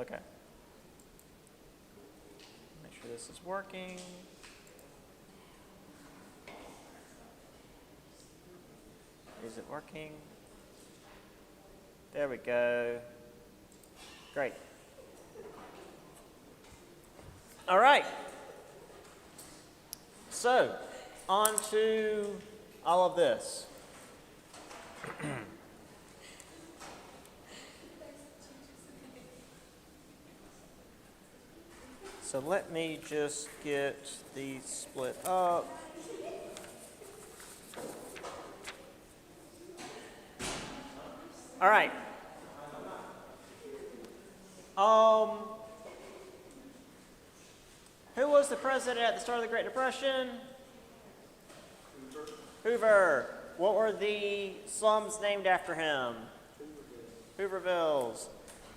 Okay. Make sure this is working. Is it working? There we go. Great. All right. So, on to all of this. So let me just get these split up. All right. Who was the president at the start of the Great Depression? Hoover. What were the slums named after him? Hoovervilles.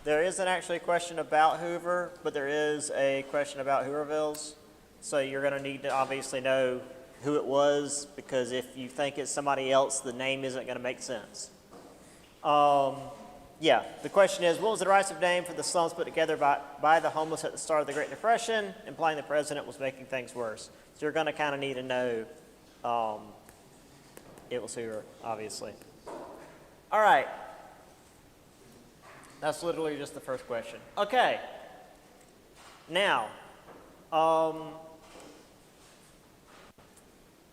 There isn't actually a question about Hoover, but there is a question about Hoovervilles. So you're going to need to obviously know who it was, because if you think it's somebody else, the name isn't going to make sense. Yeah, the question is, what was the derisive name for the slums put together by the homeless at the start of the Great Depression, implying the president was making things worse? So you're going to kind of need to know it was Hoover, obviously. All right. That's literally just the first question. Okay. Now,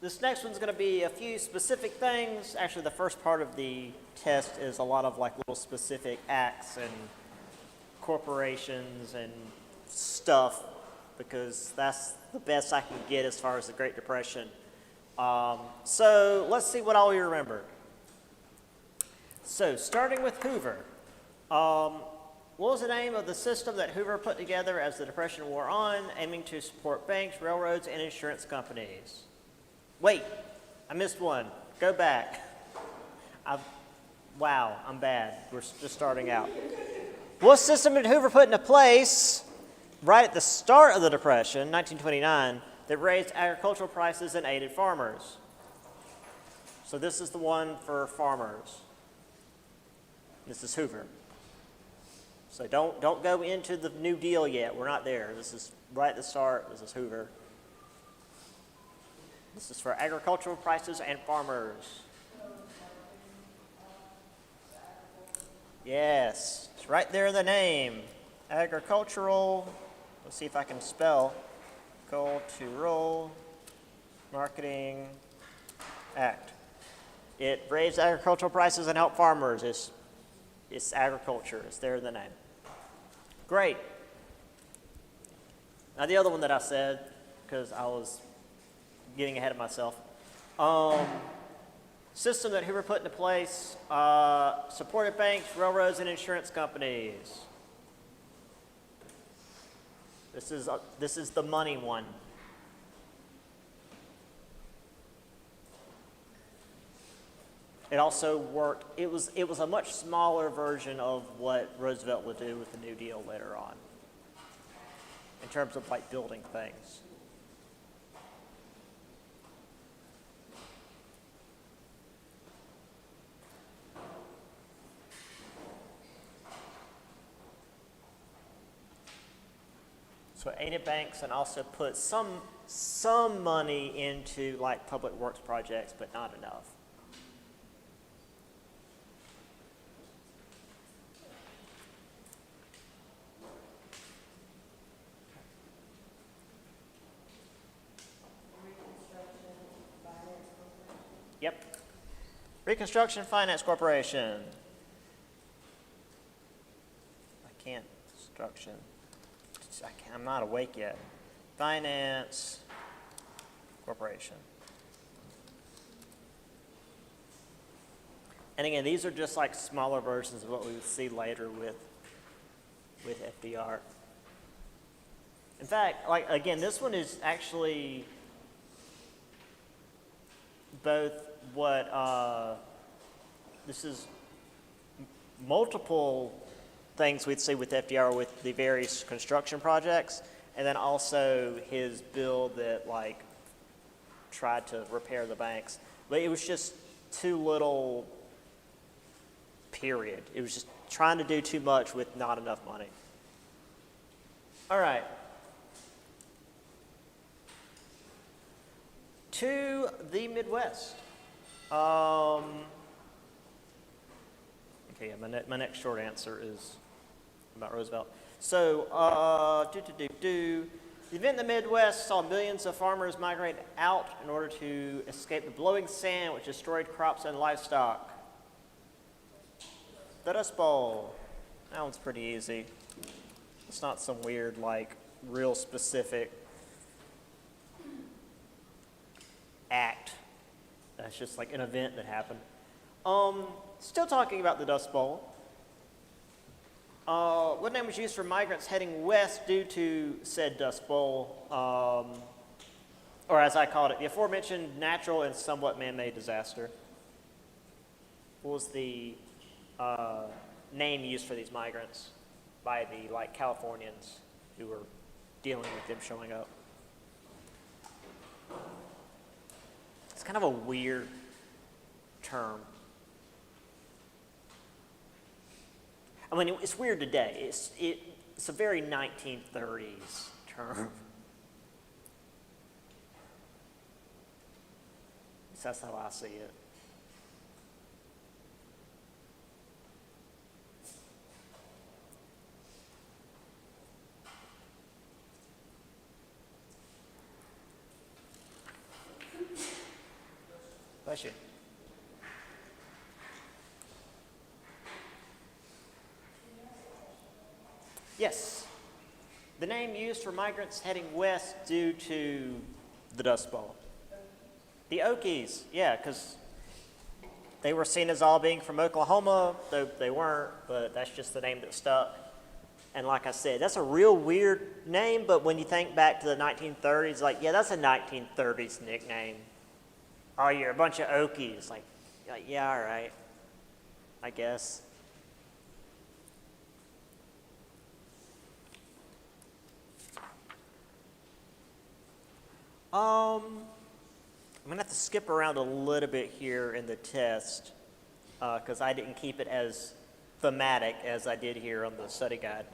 this next one's going to be a few specific things. Actually, the first part of the test is a lot of like little specific acts and corporations and stuff, because that's the best I can get as far as the Great Depression. So let's see what all you remember. So starting with Hoover. What was the name of the system that Hoover put together as the Depression wore on, aiming to support banks, railroads, and insurance companies? Wait, I missed one. Go back. Wow, I'm bad. We're just starting out. What system did Hoover put into place right at the start of the Depression, 1929, that raised agricultural prices and aided farmers? So this is the one for farmers. This is Hoover. So don't go into the New Deal yet. We're not there. This is right at the start. This is Hoover. This is for agricultural prices and farmers. Yes, it's right there in the name. Agricultural, let's see if I can spell, Agricultural Marketing Act. It raised agricultural prices and helped farmers. It's agriculture. It's there in the name. Great. Now the other one that I said, because I was getting ahead of myself. System that Hoover put into place, supported banks, railroads, and insurance companies. This is the money one. It also worked. It was a much smaller version of what Roosevelt would do with the New Deal later on, in terms of like building things. So aided banks and also put some money into like public works projects, but not enough. Yep. Reconstruction Finance Corporation. I can't. Construction. I'm not awake yet. Finance Corporation. And again, these are just like smaller versions of what we would see later with FDR. In fact, like again, this one is actually both what this is multiple things we'd see with FDR with the various construction projects, and then also his bill that like tried to repair the banks. But it was just too little, period. It was just trying to do too much with not enough money. All right. To the Midwest. Okay, yeah, my next short answer is about Roosevelt. So, the event in the Midwest saw millions of farmers migrate out in order to escape the blowing sand, which destroyed crops and livestock. The Dust Bowl. That one's pretty easy. It's not some weird, like, real specific act. That's just like an event that happened. Still talking about the Dust Bowl. What name was used for migrants heading west due to said Dust Bowl, or as I called it, the aforementioned natural and somewhat man-made disaster? What was the name used for these migrants by the Californians who were dealing with them showing up? It's kind of a weird term. I mean, it's weird today. It's a very 1930s term. That's how I see it. Bless you. Yes. The name used for migrants heading west due to the Dust Bowl. The Okies, yeah, because they were seen as all being from Oklahoma, though they weren't, but that's just the name that stuck. And like I said, that's a real weird name, but when you think back to the 1930s, like, yeah, that's a 1930s nickname. Oh, you're a bunch of Okies. Like, yeah, all right, I guess. I'm going to have to skip around a little bit here in the test because I didn't keep it as thematic as I did here on the study guide.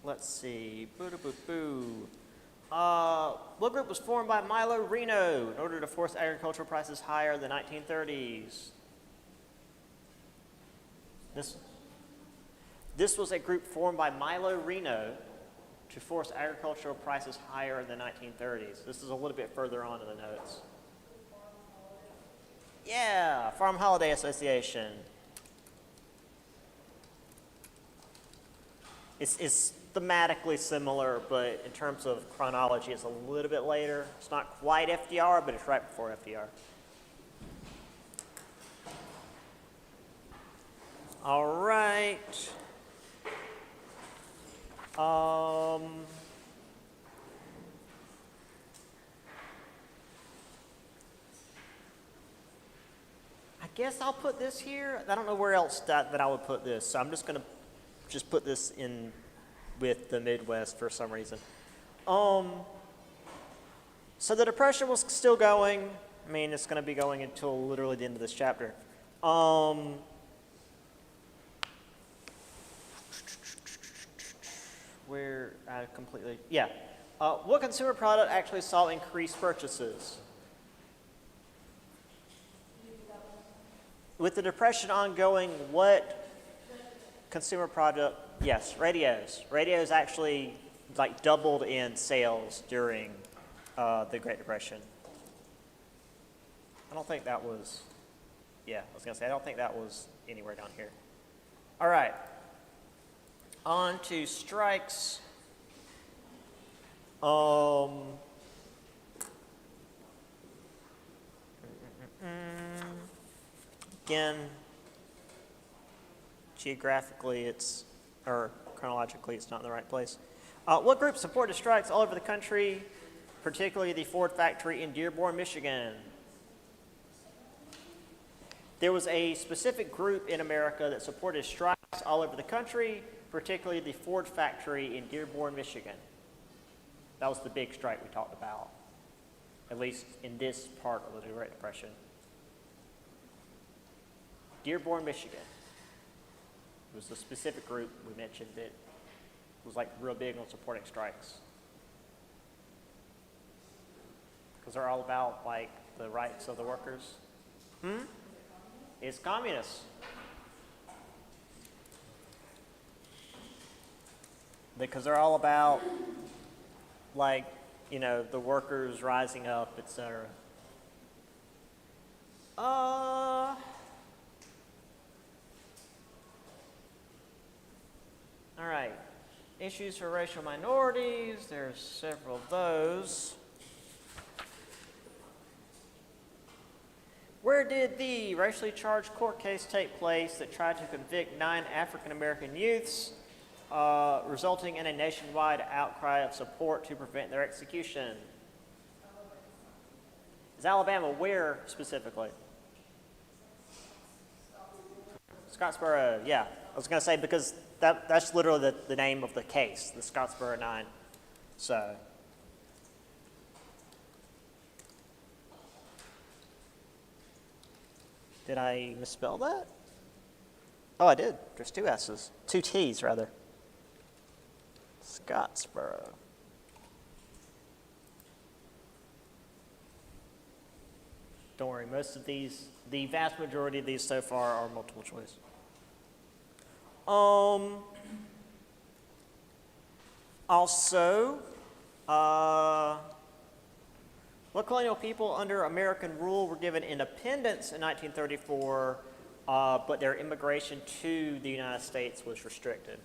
Let's see. What group was formed by Milo Reno in order to force agricultural prices higher in the 1930s? This was a group formed by Milo Reno to force agricultural prices higher in the 1930s. This is a little bit further on in the notes. Yeah, Farm Holiday Association. It's thematically similar, but in terms of chronology, it's a little bit later. It's not quite FDR, but it's right before FDR. All right. I guess I'll put this here. I don't know where else that I would put this, so I'm just going to put this in with the Midwest for some reason. So the Depression was still going. I mean, it's going to be going until literally the end of this chapter. Where I completely, yeah. What consumer product actually saw increased purchases? With the Depression ongoing, what consumer product? Yes, radios. Radios actually doubled in sales during the Great Depression. I don't think that was, yeah, I was going to say, I don't think that was anywhere down here. All right. On to strikes. Again, geographically or chronologically, it's not in the right place. What group supported strikes all over the country, particularly the Ford factory in Dearborn, Michigan? There was a specific group in America that supported strikes all over the country, particularly the Ford factory in Dearborn, Michigan. That was the big strike we talked about, at least in this part of the Great Depression. Dearborn, Michigan. It was a specific group we mentioned that was like real big on supporting strikes. Because they're all about like the rights of the workers. It's communists. Because they're all about like, you know, the workers rising up, etc. All right. Issues for racial minorities. There's several of those. Where did the racially charged court case take place that tried to convict 9 African American youths, resulting in a nationwide outcry of support to prevent their execution? Is Alabama where specifically? Scottsboro, yeah. I was going to say because that's literally the name of the case, the Scottsboro 9. So, did I misspell that? Oh, I did. There's 2 S's. 2 T's, rather. Scottsboro. Don't worry, most of these, the vast majority of these so far are multiple choice. Also, what colonial people under American rule were given independence in 1934, but their immigration to the United States was restricted?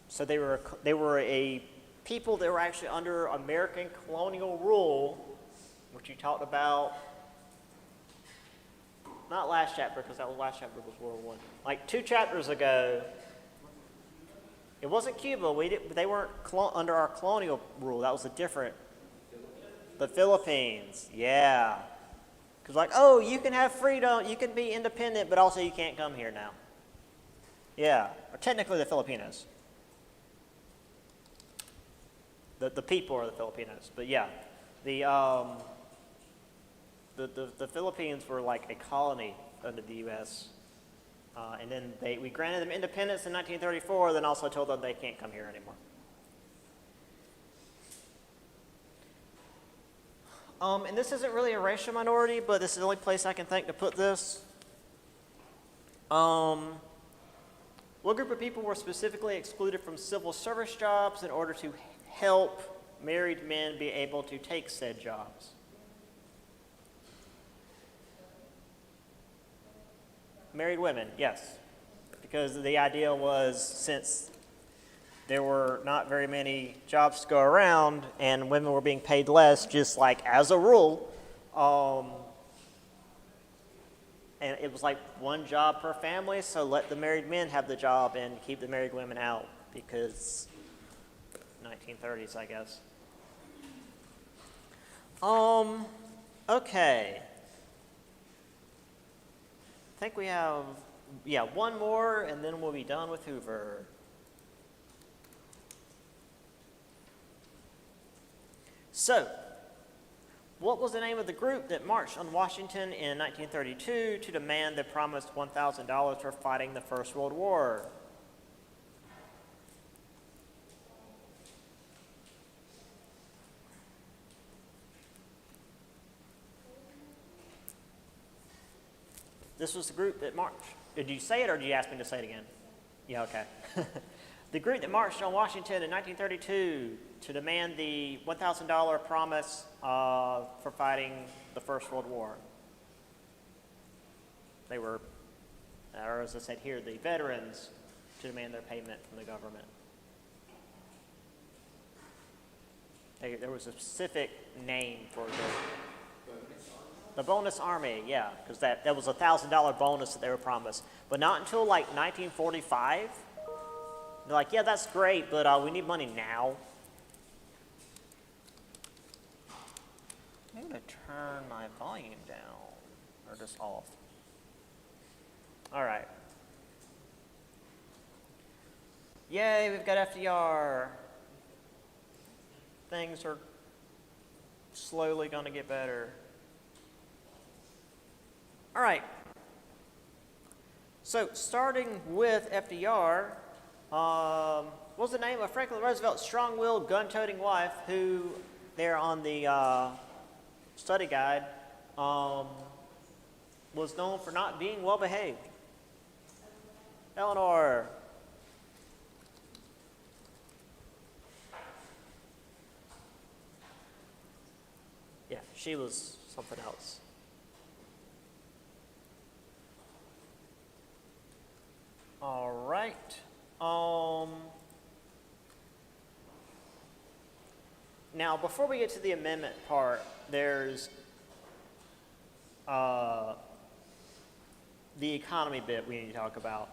So they were a people that were actually under American colonial rule, which you talked about, not last chapter, because that was last chapter was World War I. Like 2 chapters ago, it wasn't Cuba. They weren't under our colonial rule. That was a different. The Philippines, yeah. Because like, oh, you can have freedom, you can be independent, but also you can't come here now. Yeah, or technically the Filipinos. The people are the Filipinos, but yeah, the Philippines were like a colony under the U.S. And then we granted them independence in 1934, then also told them they can't come here anymore. And this isn't really a racial minority, but this is the only place I can think to put this. What group of people were specifically excluded from civil service jobs in order to help married men be able to take said jobs? Married women, yes. Because the idea was, since there were not very many jobs to go around and women were being paid less, just like as a rule, and it was like 1 job per family, so let the married men have the job and keep the married women out, because 1930s, I guess. Okay. I think we have, 1 more, and then we'll be done with Hoover. So, what was the name of the group that marched on Washington in 1932 to demand the promised $1,000 for fighting the First World War? This was the group that marched. Did you say it, or did you ask me to say it again? Yeah, okay. The group that marched on Washington in 1932 to demand the $1,000 promise for fighting the First World War. They were, or as I said here, the veterans to demand their payment from the government. There was a specific name for the bonus army, yeah, because that was a $1,000 bonus that they were promised. But not until like 1945. They're like, yeah, that's great, but we need money now. I'm going to turn my volume down, or just off. All right. Yay, we've got FDR. Things are slowly going to get better. All right. So starting with FDR, what was the name of Franklin Roosevelt's strong-willed, gun-toting wife who, there on the study guide, was known for not being well-behaved? Eleanor. Yeah, she was something else. All right. Now, before we get to the amendment part, there's the economy bit we need to talk about.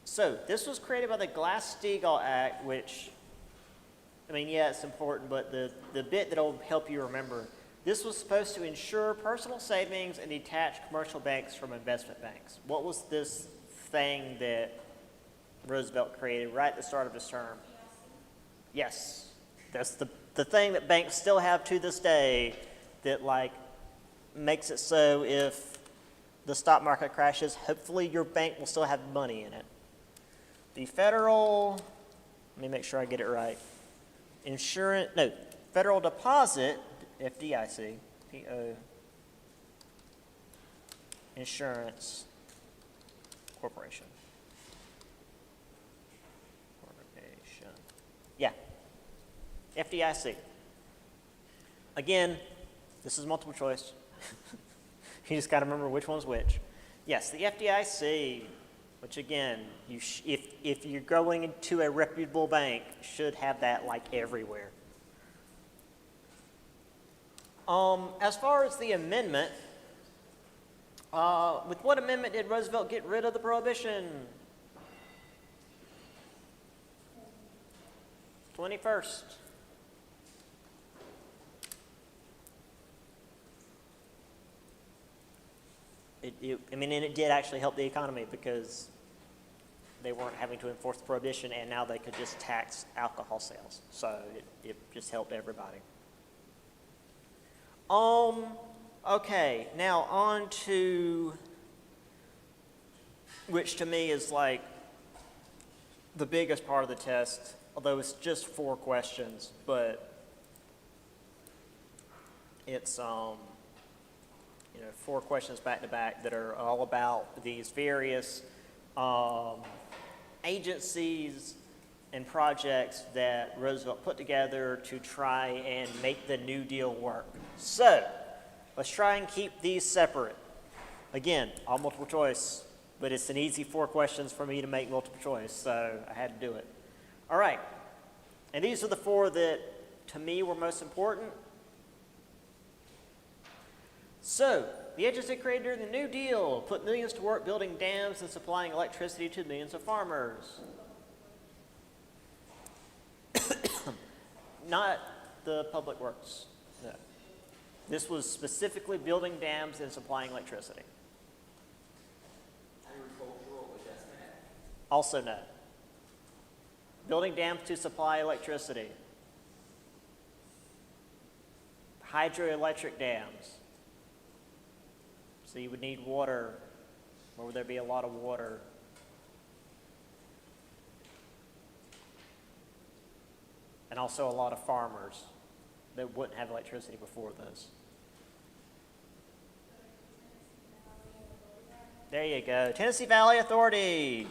So, this was created by the Glass-Steagall Act, which, I mean, yeah, it's important, but the bit that will help you remember, this was supposed to ensure personal savings and detach commercial banks from investment banks. What was this thing that Roosevelt created right at the start of his term? Yes, that's the thing that banks still have to this day that like makes it so if the stock market crashes, hopefully your bank will still have money in it. The Federal, let me make sure I get it right. Federal Deposit, FDIC, P-O, Insurance Corporation. Yeah, FDIC. Again, this is multiple choice. You just got to remember which one's which. Yes, the FDIC, which again, if you're going into a reputable bank, should have that like everywhere. As far as the amendment, with what amendment did Roosevelt get rid of the prohibition? 21st. And it did actually help the economy because they weren't having to enforce the prohibition, and now they could just tax alcohol sales. So it just helped everybody. Okay, now on to, which to me is like the biggest part of the test, although it's just 4 questions, but it's 4 questions back to back that are all about these various agencies and projects that Roosevelt put together to try and make the New Deal work. So, let's try and keep these separate. Again, all multiple choice, but it's an easy 4 questions for me to make multiple choice, so I had to do it. All right, and these are the 4 that to me were most important. So, the agency created during the New Deal put millions to work building dams and supplying electricity to millions of farmers. Not the public works, no. This was specifically building dams and supplying electricity. Agricultural adjustment? Also no. Building dams to supply electricity. Hydroelectric dams. So you would need water. Where would there be a lot of water? And also a lot of farmers that wouldn't have electricity before this. There you go. Tennessee Valley Authority.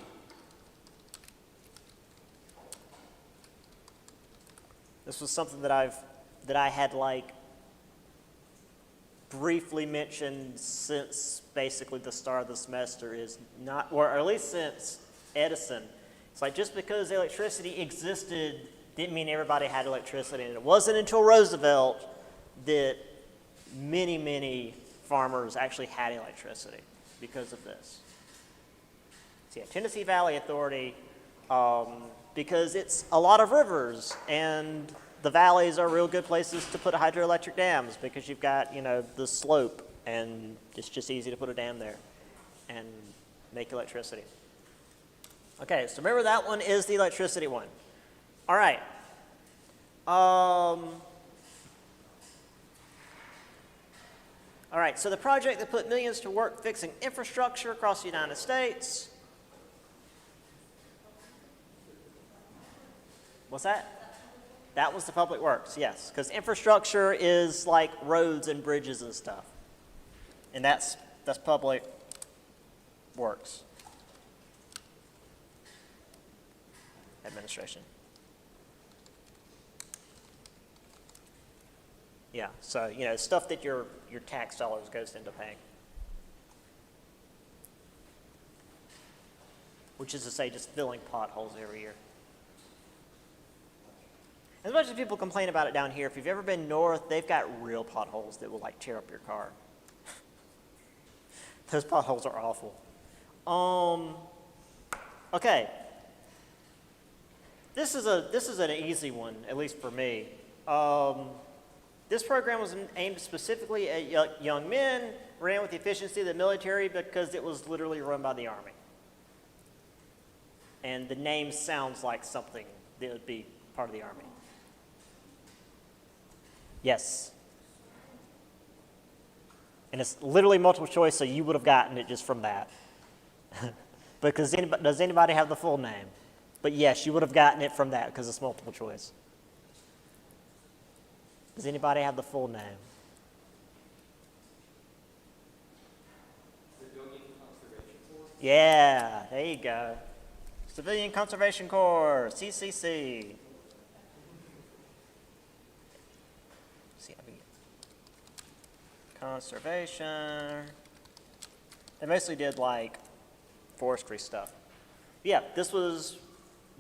This was something that I had like briefly mentioned since basically the start of the semester, is not, or at least since Edison. It's like just because electricity existed didn't mean everybody had electricity. And it wasn't until Roosevelt that many, many farmers actually had electricity because of this. So yeah, Tennessee Valley Authority, because it's a lot of rivers, and the valleys are real good places to put hydroelectric dams because you've got, the slope, and it's just easy to put a dam there and make electricity. Okay, so remember that one is the electricity one. All right. All right, so the project that put millions to work fixing infrastructure across the United States. What's that? That was the Public Works, yes, because infrastructure is like roads and bridges and stuff. And that's Public Works Administration. Yeah, so, stuff that your tax dollars goes into paying. Which is to say, just filling potholes every year. As much as people complain about it down here, if you've ever been north, they've got real potholes that will, tear up your car. Those potholes are awful. Okay. This is an easy one, at least for me. This program was aimed specifically at young men, ran with the efficiency of the military because it was literally run by the Army. And the name sounds like something that would be part of the Army. Yes. And it's literally multiple choice, so you would have gotten it just from that. Because does anybody have the full name? But yes, you would have gotten it from that because it's multiple choice. Does anybody have the full name? Civilian Conservation Corps? Yeah, there you go. Civilian Conservation Corps, CCC. Conservation. They mostly did forestry stuff. Yeah, this was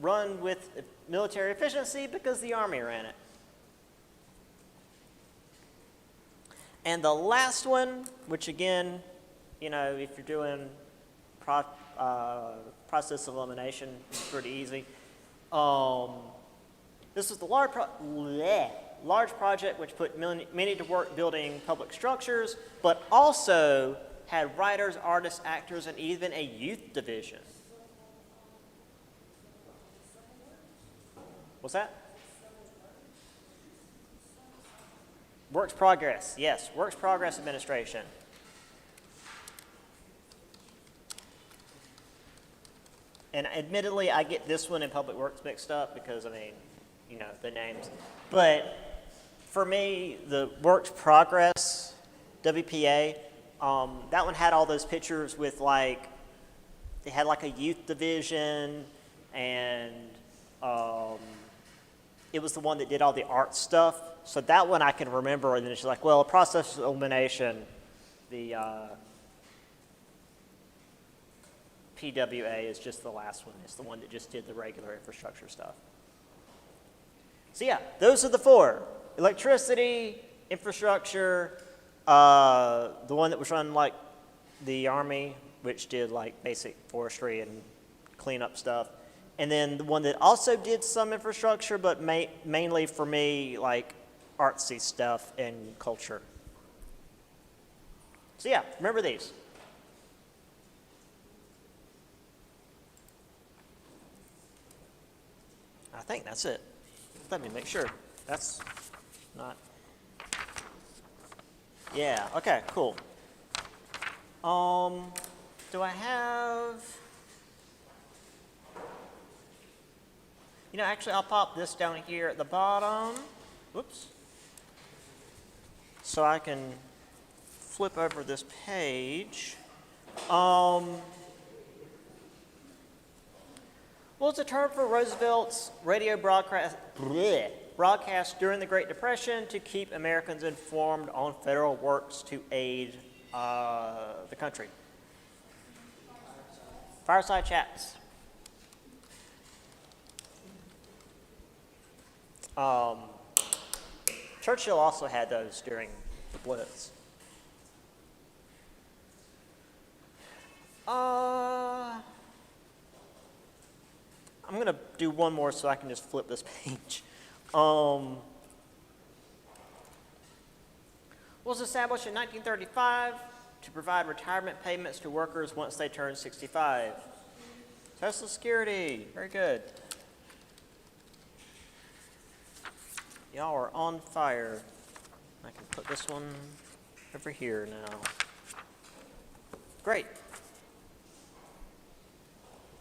run with military efficiency because the Army ran it. And the last one, which again, if you're doing process elimination, it's pretty easy. This is the large project which put many to work building public structures, but also had writers, artists, actors, and even a youth division. What's that? Works Progress, yes, Works Progress Administration. And admittedly, I get this one and Public Works mixed up because, the names. But for me, the Works Progress, WPA, that one had all those pictures with they had a youth division, and it was the one that did all the art stuff. So that one I can remember, and then it's process elimination, the PWA is just the last one. It's the one that just did the regular infrastructure stuff. So yeah, those are the four. Electricity, infrastructure, the one that was run the Army, which did basic forestry and cleanup stuff. And then the one that also did some infrastructure, but mainly for me, artsy stuff and culture. So yeah, remember these. I think that's it. Let me make sure. That's not. Yeah, okay, cool. Do I have. Actually, I'll pop this down here at the bottom. Whoops. So I can flip over this page. What was the term for Roosevelt's radio broadcast during the Great Depression to keep Americans informed on federal works to aid the country? Fireside chats. Churchill also had those during the Blitz. I'm going to do one more so I can just flip this page. Was established in 1935 to provide retirement payments to workers once they turn 65. Social Security, very good. Y'all are on fire. I can put this one over here now. Great.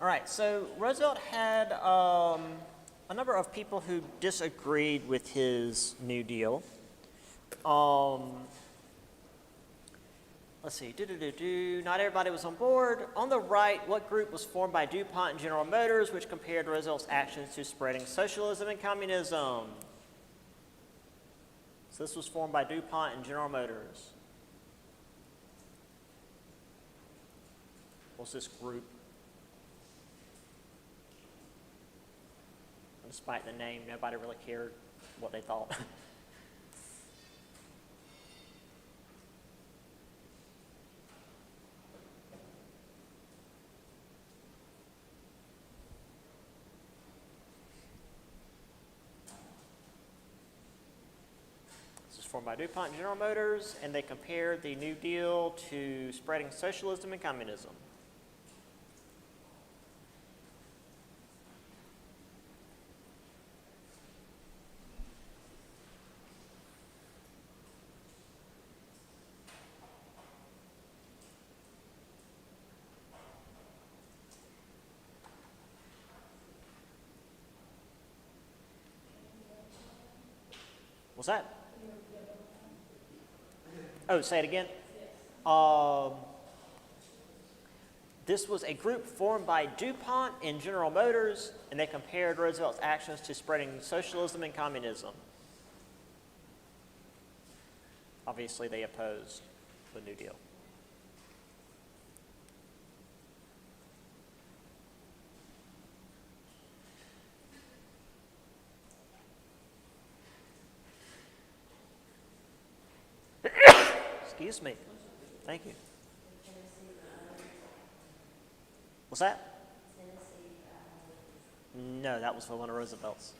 All right, so Roosevelt had a number of people who disagreed with his New Deal. Let's see, not everybody was on board. On the right, what group was formed by DuPont and General Motors, which compared Roosevelt's actions to spreading socialism and communism? So this was formed by DuPont and General Motors. What's this group? Despite the name, nobody really cared what they thought. This is formed by DuPont and General Motors, and they compared the New Deal to spreading socialism and communism. What's that? Oh, say it again. This was a group formed by DuPont and General Motors, and they compared Roosevelt's actions to spreading socialism and communism. Obviously, they opposed the New Deal. Excuse me. Thank you. What's that? No, that was for one of Roosevelt's.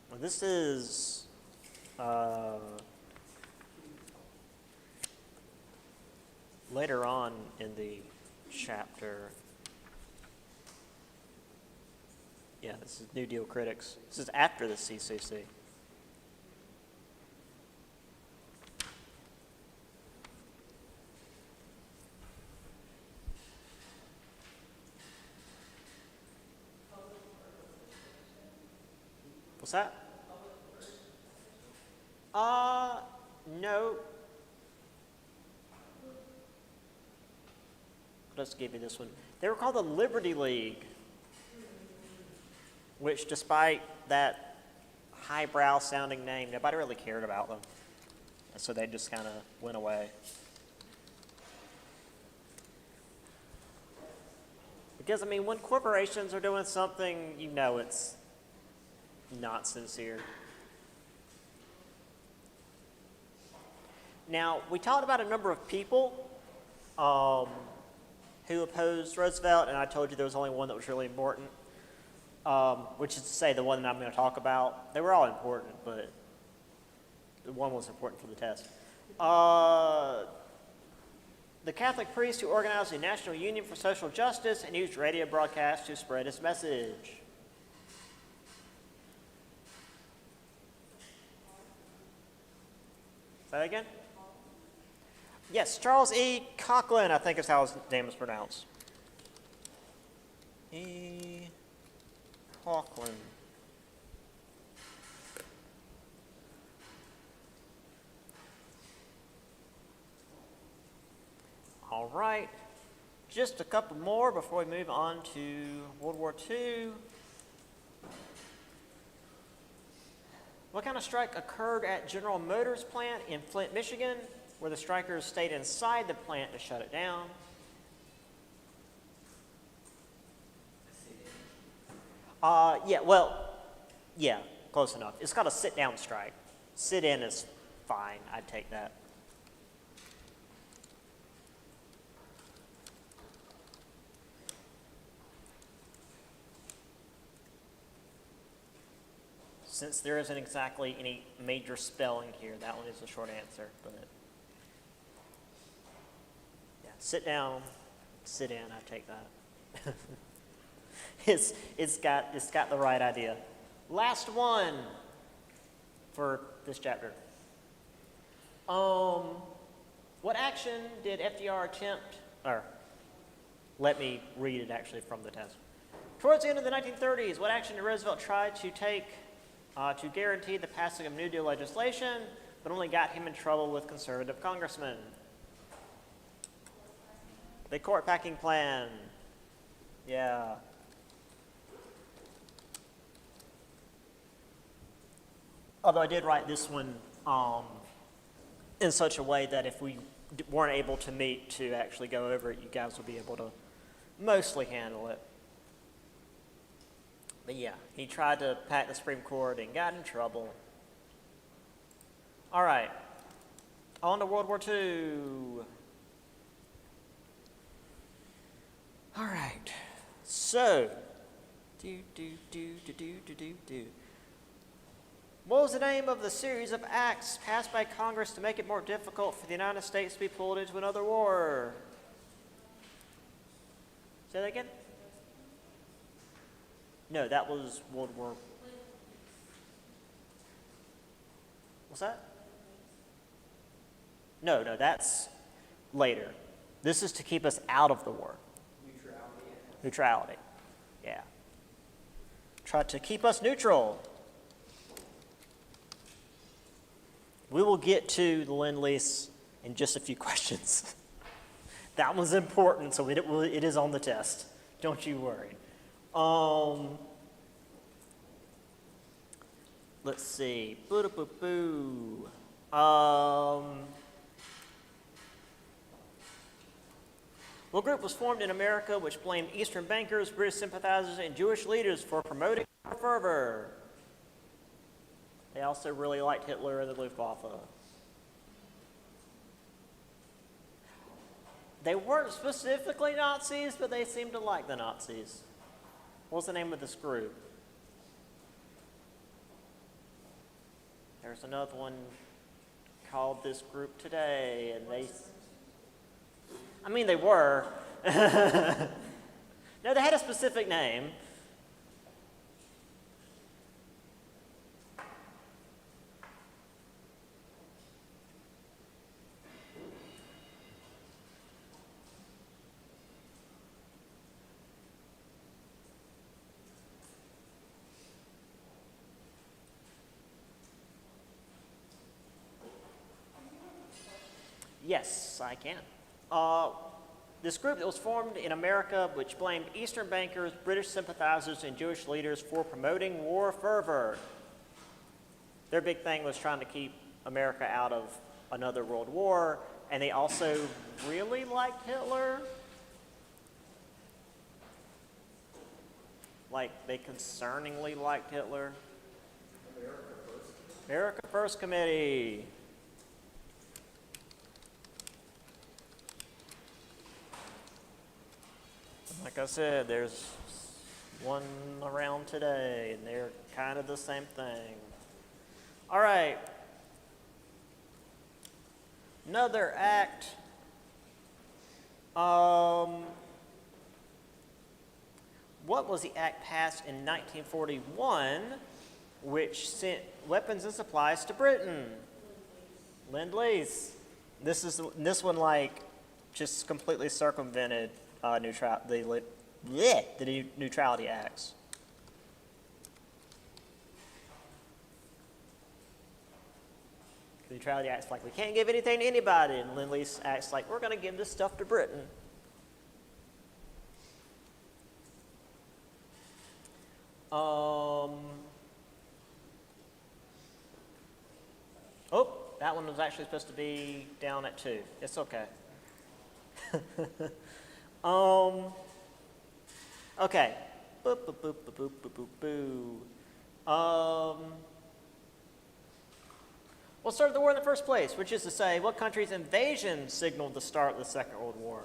Well, this is later on in the chapter. Yeah, this is New Deal critics. This is after the CCC. What's that? No. Let's give you this one. They were called the Liberty League, which, despite that highbrow sounding name, nobody really cared about them. And so they just kind of went away. Because, I mean, when corporations are doing something, you know it's not sincere. Now, we talked about a number of people who opposed Roosevelt, and I told you there was only one that was really important. Which is to say the one that I'm going to talk about. They were all important, but the one was important for the test. The Catholic priest who organized the National Union for Social Justice and used radio broadcasts to spread his message. Say that again? Yes, Charles E. Coughlin, I think is how his name is pronounced. E. Coughlin. All right, just a couple more before we move on to World War II. What kind of strike occurred at General Motors plant in Flint, Michigan, where the strikers stayed inside the plant to shut it down? Yeah, close enough. It's called a sit-down strike. Sit-in is fine. I'd take that. Since there isn't exactly any major spelling here, that one is the short answer. But yeah, sit down, sit in. I take that. It's got the right idea. Last one for this chapter. What action did FDR attempt, or let me read it actually from the test. Towards the end of the 1930s, what action did Roosevelt try to take to guarantee the passing of New Deal legislation, but only got him in trouble with conservative congressmen? The court packing plan. Yeah. Although I did write this one in such a way that if we weren't able to meet to actually go over it, you guys will be able to mostly handle it. But yeah, he tried to pack the Supreme Court and got in trouble. All right, on to World War II. All right, so, what was the name of the series of acts passed by Congress to make it more difficult for the United States to be pulled into another war? Say that again? No, that was World War. What's that? No, that's later. This is to keep us out of the war. Neutrality. Yeah. Try to keep us neutral. We will get to the Lend-Lease in just a few questions. That was important, so it is on the test. Don't you worry. Let's see. Boo-da-boo-boo. What group was formed in America which blamed Eastern bankers, British sympathizers, and Jewish leaders for promoting fervor? They also really liked Hitler and the Luftwaffe. They weren't specifically Nazis, but they seemed to like the Nazis. What was the name of this group? There's another one called this group today, and they were. No, they had a specific name. Yes, I can. This group that was formed in America, which blamed Eastern bankers, British sympathizers, and Jewish leaders for promoting war fervor. Their big thing was trying to keep America out of another world war, and they also really liked Hitler. Like, they concerningly liked Hitler. America First Committee. Like I said, there's one around today, and they're kind of the same thing. All right. Another act. What was the act passed in 1941 which sent weapons and supplies to Britain? Lend-Lease. This one like just completely circumvented the Neutrality Acts. The Neutrality Act's like, we can't give anything to anybody, and Lend-Lease Act's like, we're going to give this stuff to Britain. Oh, that one was actually supposed to be down at 2. It's okay. Okay. Boop, boop, boop, boop, boop, boop, boop, boo. What started the war in the first place? Which is to say, what country's invasion signaled the start of the Second World War?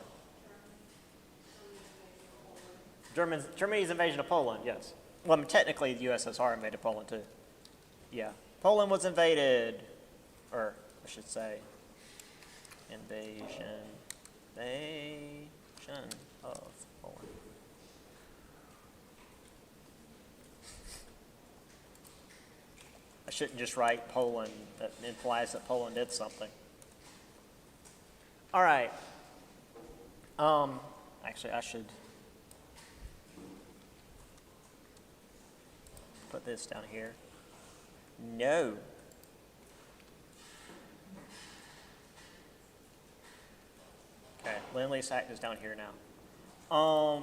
Germany's invasion of Poland, yes. Well, I mean, technically, the USSR invaded Poland, too. Yeah. Poland was invaded, or I should say, invasion of Poland. shouldn't just write Poland. That implies that Poland did something. All right. Actually, I should put this down here. No. Okay, Lend-Lease Act is down here now. For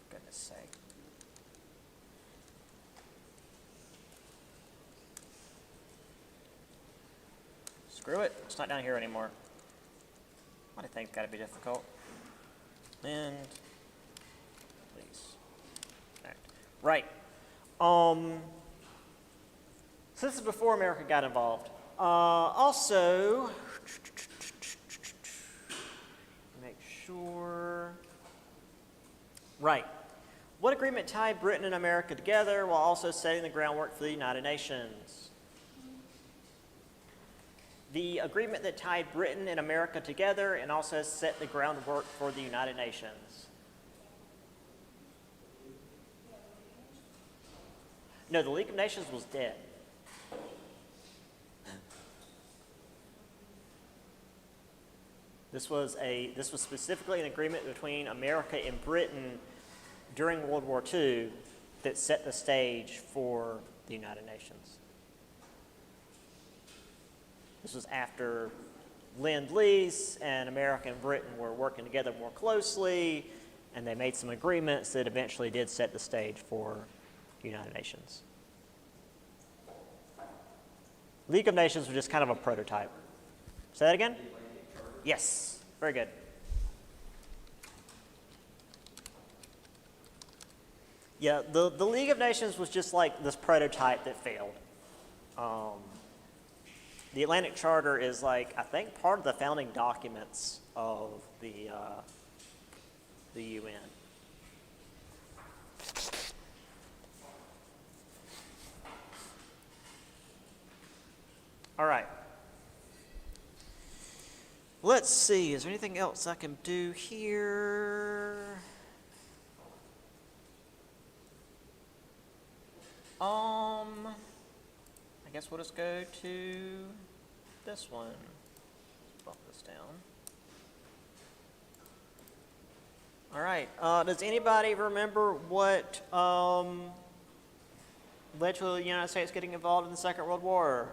goodness sake. Screw it, it's not down here anymore. Why do things gotta be difficult? Lend-Lease Act. Right. So this is before America got involved. Also, make sure. Right. What agreement tied Britain and America together while also setting the groundwork for the United Nations? The agreement that tied Britain and America together and also set the groundwork for the United Nations. No, the League of Nations was dead. This was specifically an agreement between America and Britain during World War II that set the stage for the United Nations. This was after Lend-Lease and America and Britain were working together more closely, and they made some agreements that eventually did set the stage for the United Nations. League of Nations was just kind of a prototype. Say that again? Yes, very good. Yeah, the League of Nations was just like this prototype that failed. The Atlantic Charter is like, I think, part of the founding documents of the UN. All right. Let's see, is there anything else I can do here? I guess we'll just go to this one. Let's bump this down. All right, does anybody remember what led to the United States getting involved in the Second World War?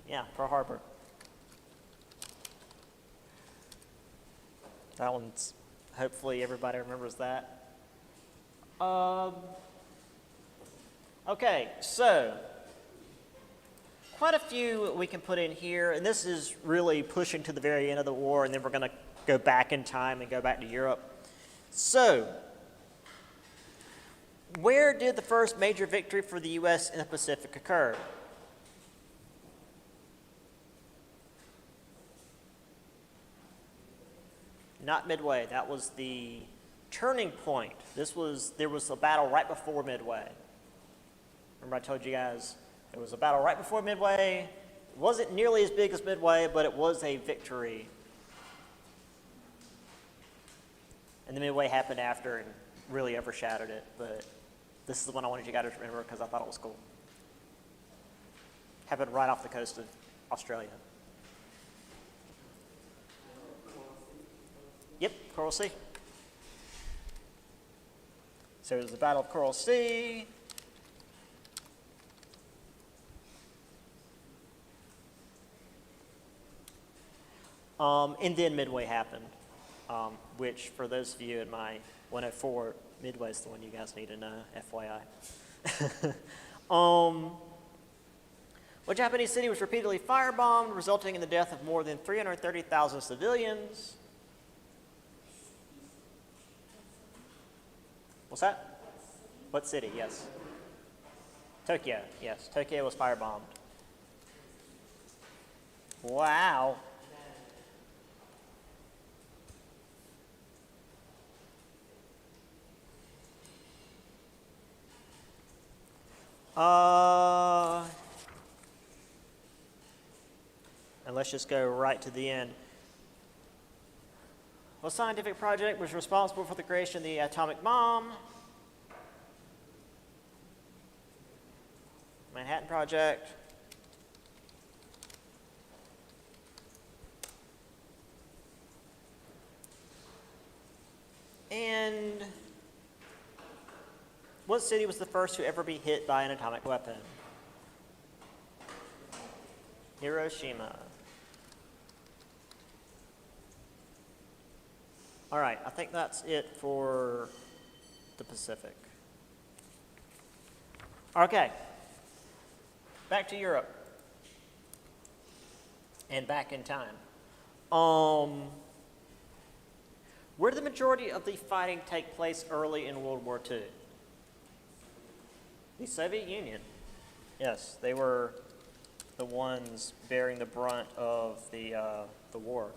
Yeah, Pearl Harbor. That one's, hopefully everybody remembers that. Okay, so quite a few we can put in here, and this is really pushing to the very end of the war, and then we're going to go back in time and go back to Europe. So, where did the first major victory for the U.S. in the Pacific occur? Not Midway. That was the turning point. There was a battle right before Midway. Remember I told you guys there was a battle right before Midway. It wasn't nearly as big as Midway, but it was a victory. And the Midway happened after and really overshadowed it, but this is the one I wanted you guys to remember because I thought it was cool. Happened right off the coast of Australia. Yep, Coral Sea. So it was the Battle of Coral Sea. And then Midway happened, which for those of you in my 104, Midway is the one you guys need to know, FYI. What Japanese city was repeatedly firebombed, resulting in the death of more than 330,000 civilians? What's that? What city? Yes. Tokyo. Yes, Tokyo was firebombed. Wow. And let's just go right to the end. What scientific project was responsible for the creation of the atomic bomb? Manhattan Project. And what city was the first to ever be hit by an atomic weapon? Hiroshima. All right, I think that's it for the Pacific. Okay, back to Europe and back in time. Where did the majority of the fighting take place early in World War II? The Soviet Union. Yes, they were the ones bearing the brunt of the war.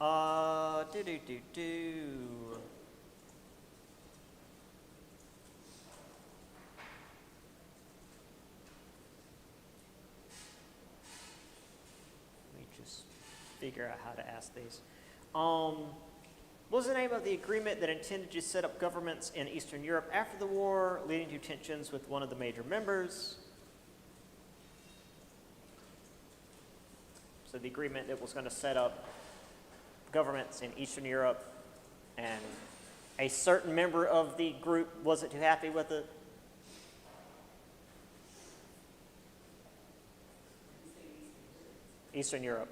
Let me just figure out how to ask these. What was the name of the agreement that intended to set up governments in Eastern Europe after the war, leading to tensions with one of the major members? So the agreement that was going to set up governments in Eastern Europe, and a certain member of the group wasn't too happy with it. Eastern Europe.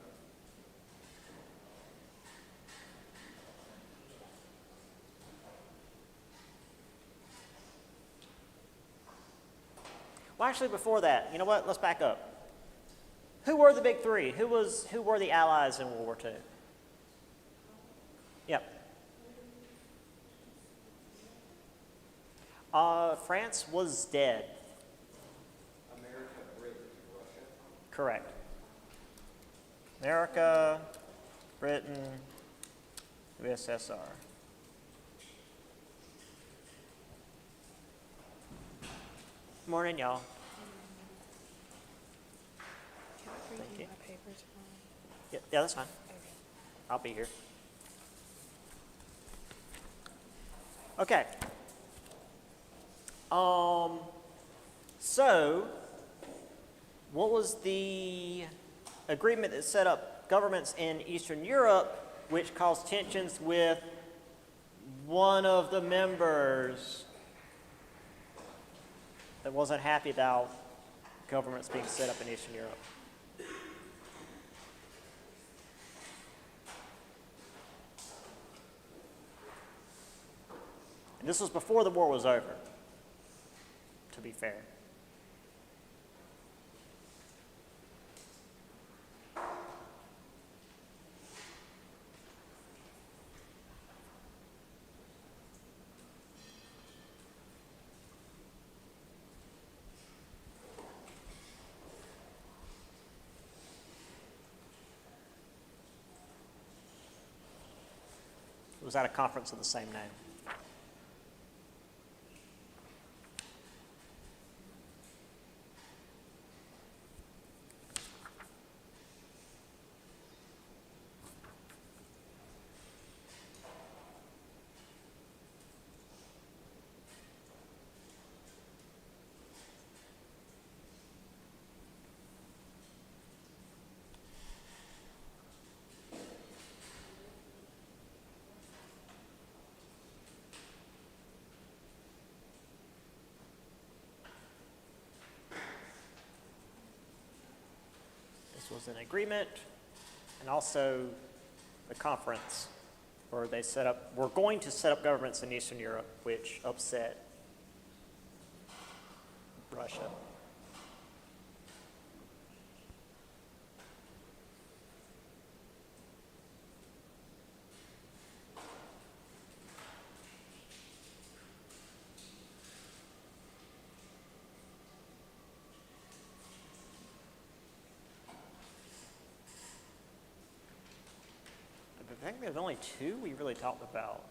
Well, actually, before that, you know what? Let's back up. Who were the big three? Who were the allies in World War II? Yep. France was dead. America, Britain, and Russia. Correct. America, Britain, USSR. Morning, y'all. Can I bring Thank you you. my papers tomorrow? Yeah, that's fine. Okay. I'll be here. Okay. So, what was the agreement that set up governments in Eastern Europe, which caused tensions with one of the members that wasn't happy about governments being set up in Eastern Europe? And this was before the war was over, to be fair. It was at a conference of the same name. This was an agreement and also the conference where they were going to set up governments in Eastern Europe, which upset Russia. I think there's only two we really talked about.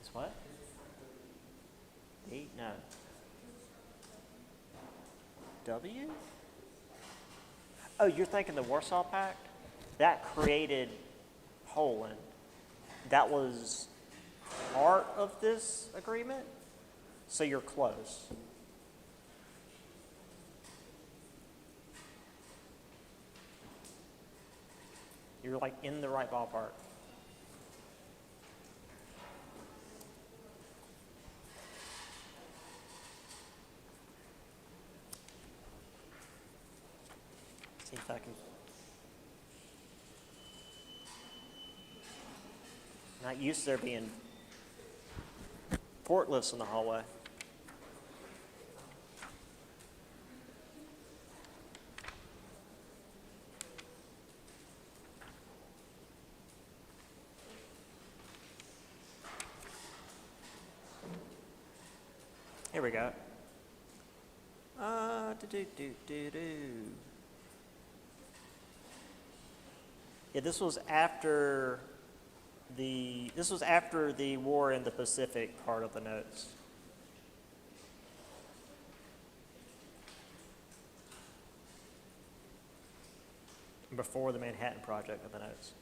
Is what? D? No. W? Oh, you're thinking the Warsaw Pact? That created Poland. That was part of this agreement, so you're close. You're like in the right ballpark. See if I can. Not used to there being forklifts in the hallway. Here we go. Yeah, this was after the war in the Pacific part of the notes. Before the Manhattan Project of the notes.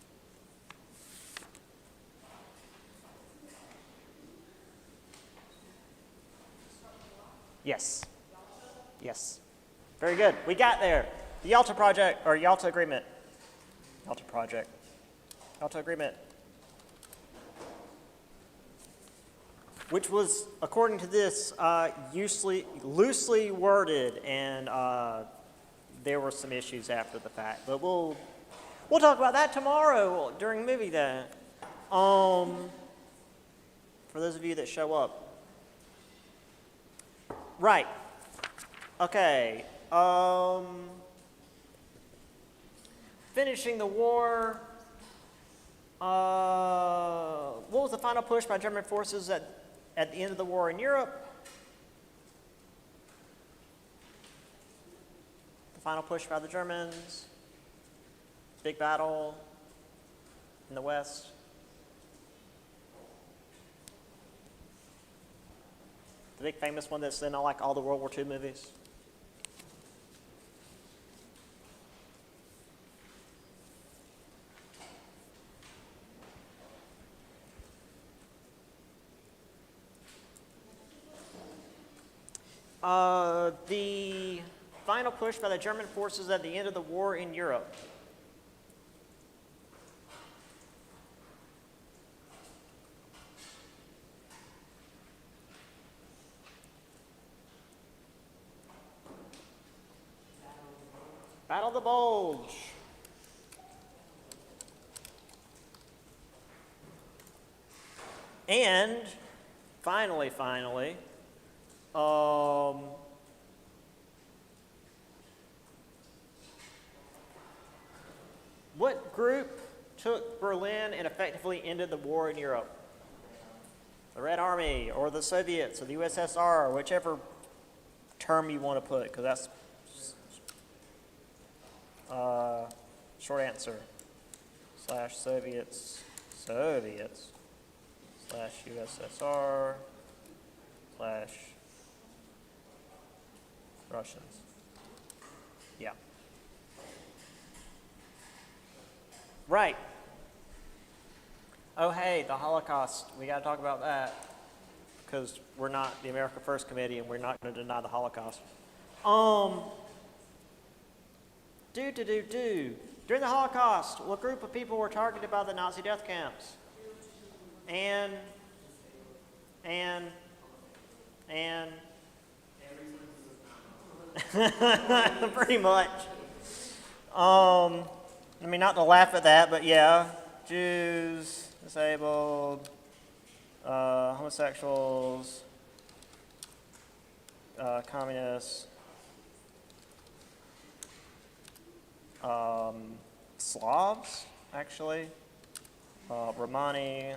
Yes. Yes. Very good. We got there. The Yalta Project, or Yalta Agreement. Yalta Project. Yalta Agreement. Which was, according to this, loosely worded, and there were some issues after the fact. But we'll talk about that tomorrow during movie day. For those of you that show up. Right. Okay. Finishing the war. What was the final push by German forces at the end of the war in Europe? The final push by the Germans. Big battle in the West. The big famous one that's in like all the World War II movies. The final push by the German forces at the end of the war in Europe. Battle of the Bulge. And finally, what group took Berlin and effectively ended the war in Europe? The Red Army, or the Soviets, or the USSR, or whichever term you want to put, because that's short answer. / Soviets / USSR / Russians. Yeah. Right. Oh, hey, the Holocaust. We got to talk about that because we're not the America First Committee and we're not going to deny the Holocaust. During the Holocaust, what group of people were targeted by the Nazi death camps? And pretty much. I mean, not to laugh at that, but yeah, Jews, disabled, homosexuals, communists, Slavs, actually, Romani,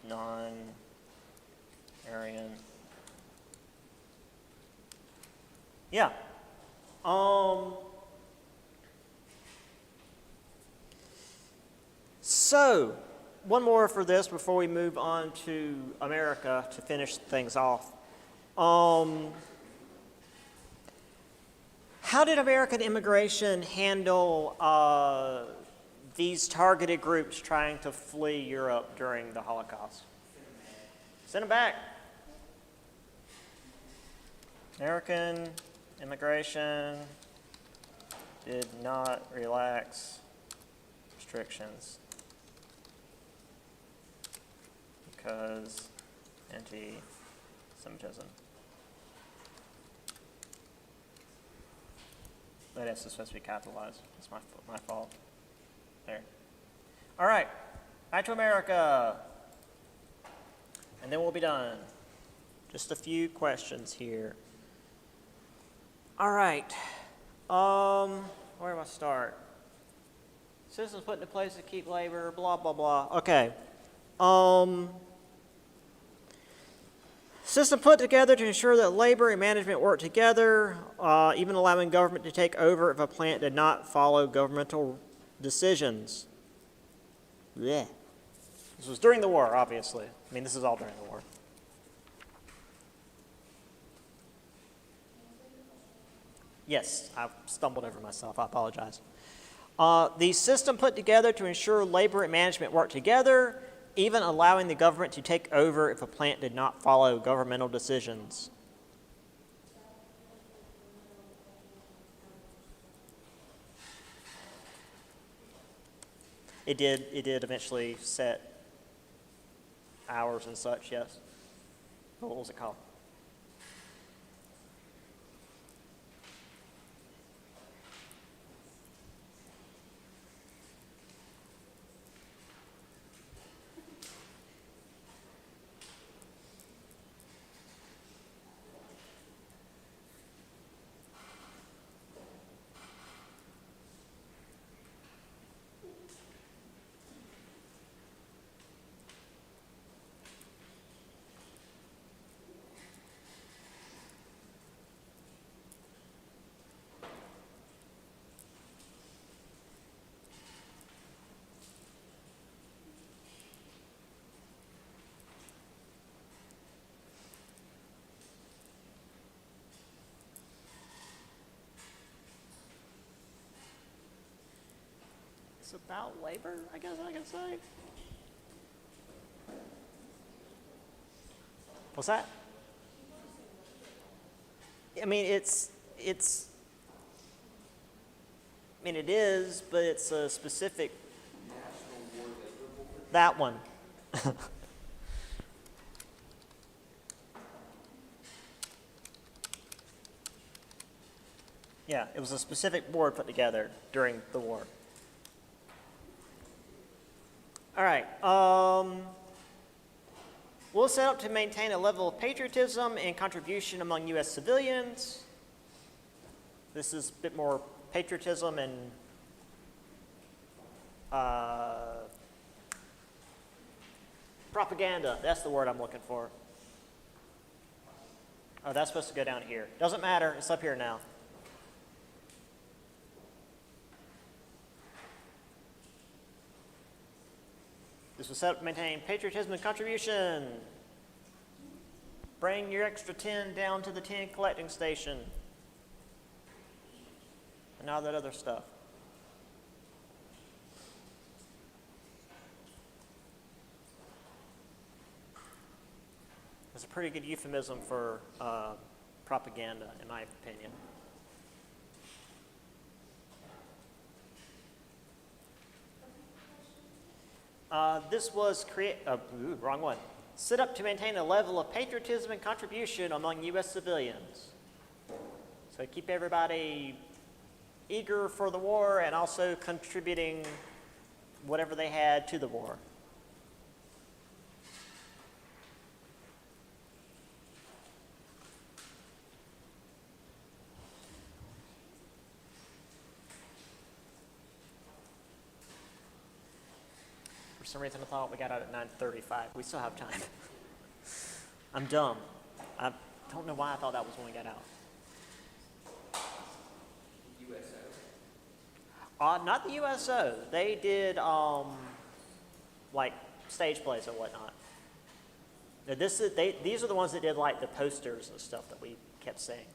non-Aryan. Yeah. So, one more for this before we move on to America to finish things off. How did American immigration handle these targeted groups trying to flee Europe during the Holocaust? Send them back. American immigration did not relax restrictions because anti-Semitism. That S is supposed to be capitalized. That's my fault. There. All right. Back to America. And then we'll be done. Just a few questions here. All right. Where do I start? Systems put into place to keep labor, blah, blah, blah. Okay. System put together to ensure that labor and management work together, even allowing government to take over if a plant did not follow governmental decisions. Blech. This was during the war, obviously. I mean, this is all during the war. Yes, I stumbled over myself. I apologize. The system put together to ensure labor and management work together, even allowing the government to take over if a plant did not follow governmental decisions. It did eventually set hours and such, yes. What was it called? It's about labor, I guess I can say. What's that? I mean, it is, but it's a specific. That one. Yeah, it was a specific board put together during the war. All right. We'll set up to maintain a level of patriotism and contribution among U.S. civilians. This is a bit more patriotism and propaganda. That's the word I'm looking for. Oh, that's supposed to go down here. Doesn't matter. It's up here now. This was set up to maintain patriotism and contribution. Bring your extra tin down to the tin collecting station. And all that other stuff. It's a pretty good euphemism for propaganda, in my opinion. This was wrong one. Set up to maintain a level of patriotism and contribution among U.S. civilians. So keep everybody eager for the war and also contributing whatever they had to the war. For some reason I thought we got out at 9:35. We still have time. I'm dumb. I don't know why I thought that was when we got out. USO? Not the USO. They did like stage plays and whatnot. Now these are the ones that did like the posters and stuff that we kept saying.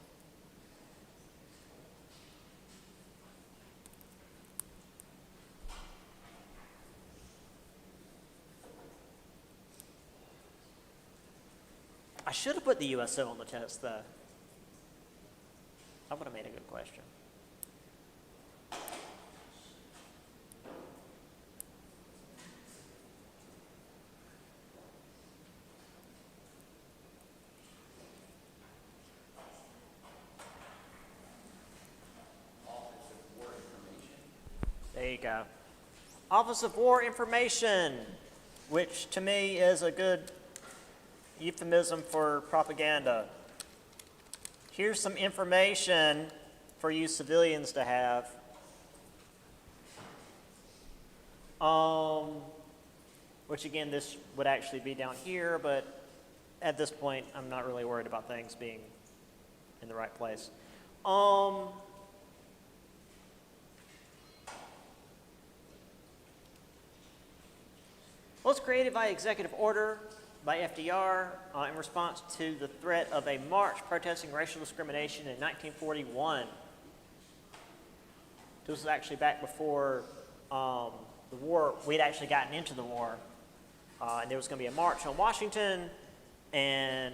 I should have put the USO on the test, though. That would have made a good question. Office of War Information. There you go. Office of War Information, which to me is a good euphemism for propaganda. Here's some information for you civilians to have. Which again, this would actually be down here, but at this point, I'm not really worried about things being in the right place. Was created by executive order by FDR in response to the threat of a march protesting racial discrimination in 1941. This was actually back before the war. We'd actually gotten into the war, and there was going to be a march on Washington, and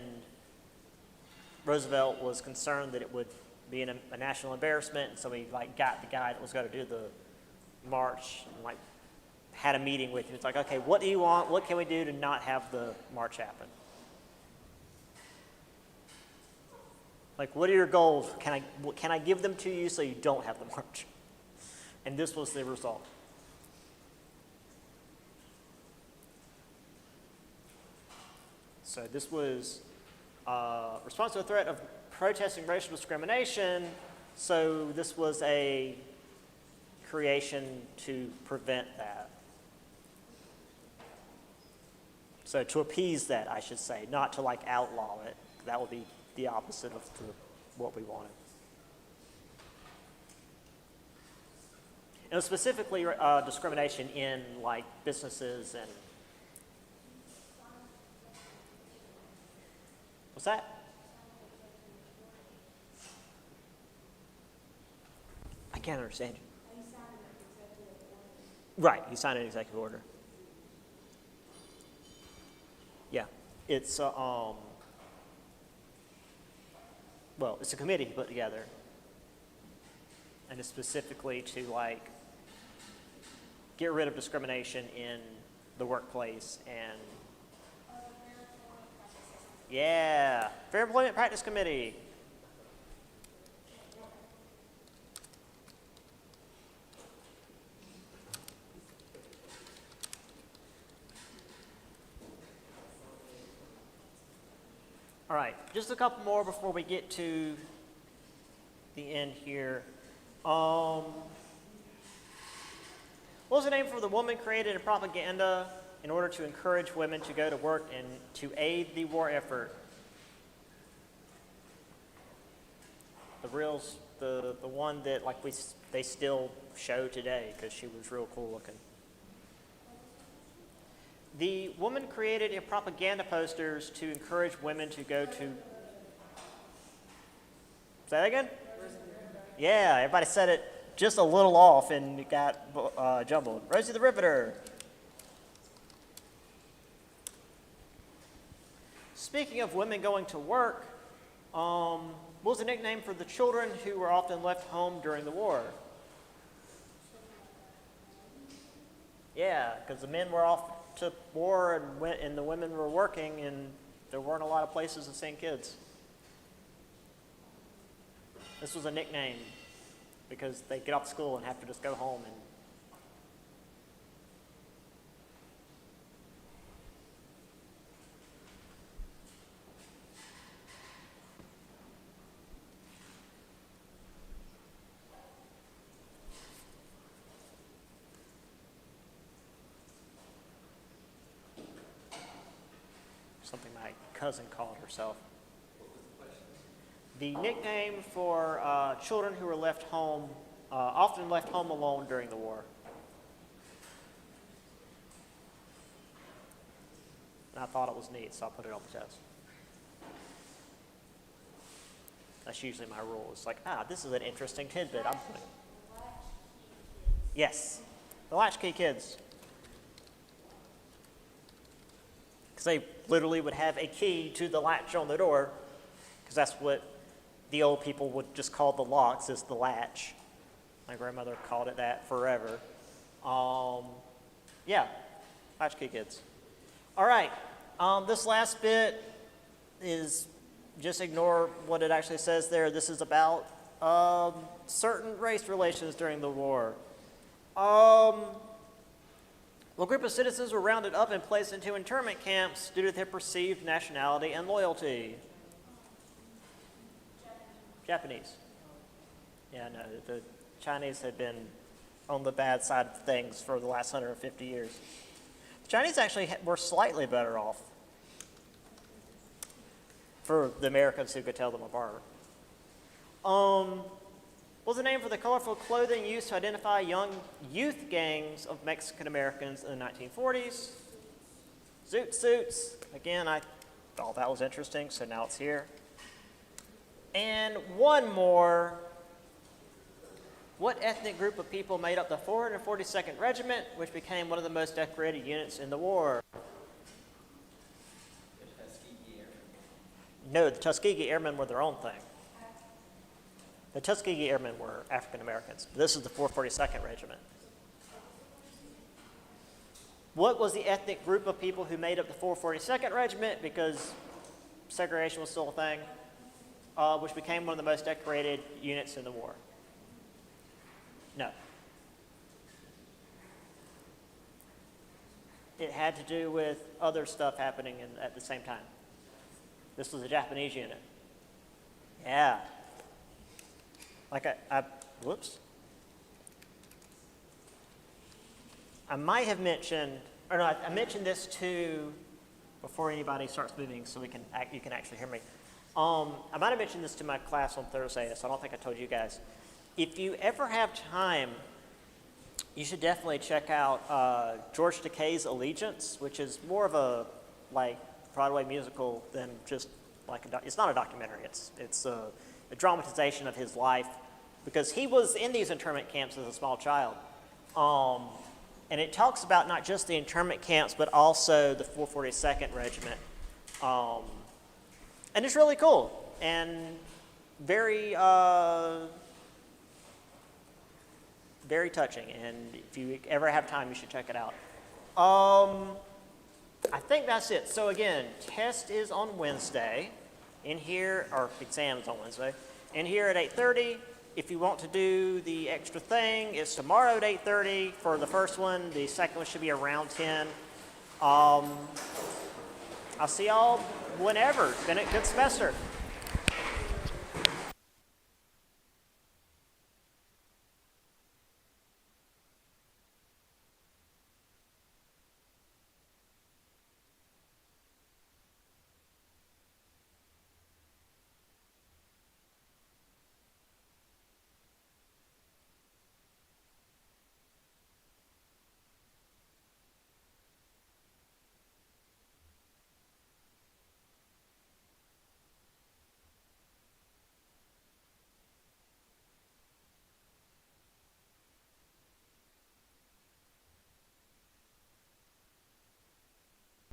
Roosevelt was concerned that it would be a national embarrassment, and so he got the guy that was going to do the march and had a meeting with him. It's like, okay, what do you want? What can we do to not have the march happen? What are your goals? Can I give them to you so you don't have the march? And this was the result. So this was response to a threat of protesting racial discrimination. So this was a creation to prevent that. So to appease that, I should say, not to outlaw it. That would be the opposite of what we wanted. And it was specifically discrimination in businesses and. What's that? I can't understand you. Right, he signed an executive order. Yeah, it's well, it's a committee he put together, and it's specifically to get rid of discrimination in the workplace and. Yeah, Fair Employment Practice Committee. All right, just a couple more before we get to the end here. What was the name for the woman created in propaganda in order to encourage women to go to work and to aid the war effort? The one that they still show today because she was real cool looking. The woman created in propaganda posters to encourage women to go to. Say that again? Yeah, everybody said it just a little off and it got jumbled. Rosie the Riveter. Speaking of women going to work, what was the nickname for the children who were often left home during the war? Yeah, because the men were off to war and the women were working, and there weren't a lot of places to send kids. This was a nickname because they get off school and have to just go home and. Something my cousin called herself. The nickname for children who were left home, often left home alone during the war. And I thought it was neat, so I put it on the test. That's usually my rule. It's this is an interesting tidbit. I'm putting. Yes, the latchkey kids. because they literally would have a key to the latch on the door, because that's what the old people would just call the locks, is the latch. My grandmother called it that forever. Yeah, latchkey kids. All right, this last bit is, just ignore what it actually says there. This is about certain race relations during the war. Well, a group of citizens were rounded up and placed into internment camps due to their perceived nationality and loyalty. Japanese. Yeah, no, the Chinese had been on the bad side of things for the last 150 years. The Chinese actually were slightly better off for the Americans who could tell them apart. What was the name for the colorful clothing used to identify young youth gangs of Mexican Americans in the 1940s? Zoot suits. Again, I thought that was interesting, so now it's here. And one more. What ethnic group of people made up the 442nd Regiment, which became one of the most decorated units in the war? The Tuskegee Airmen. No, the Tuskegee Airmen were their own thing. The Tuskegee Airmen were African Americans. This is the 442nd Regiment. What was the ethnic group of people who made up the 442nd Regiment, because segregation was still a thing, which became one of the most decorated units in the war? No. It had to do with other stuff happening at the same time. This was a Japanese unit. Yeah. Like whoops. I might have mentioned, or no, I mentioned this too before anybody starts moving, so you can actually hear me. I might have mentioned this to my class on Thursday, so I don't think I told you guys. If you ever have time, you should definitely check out George Takei's Allegiance, which is more of a Broadway musical than just it's not a documentary. It's a dramatization of his life, because he was in these internment camps as a small child. And it talks about not just the internment camps, but also the 442nd Regiment. And it's really cool and very, very touching. And if you ever have time, you should check it out. I think that's it. So again, test is on Wednesday. In here, or exam is on Wednesday. In here at 8:30. If you want to do the extra thing, it's tomorrow at 8:30 for the first one. The second one should be around 10. I'll see y'all whenever. It's been a good semester.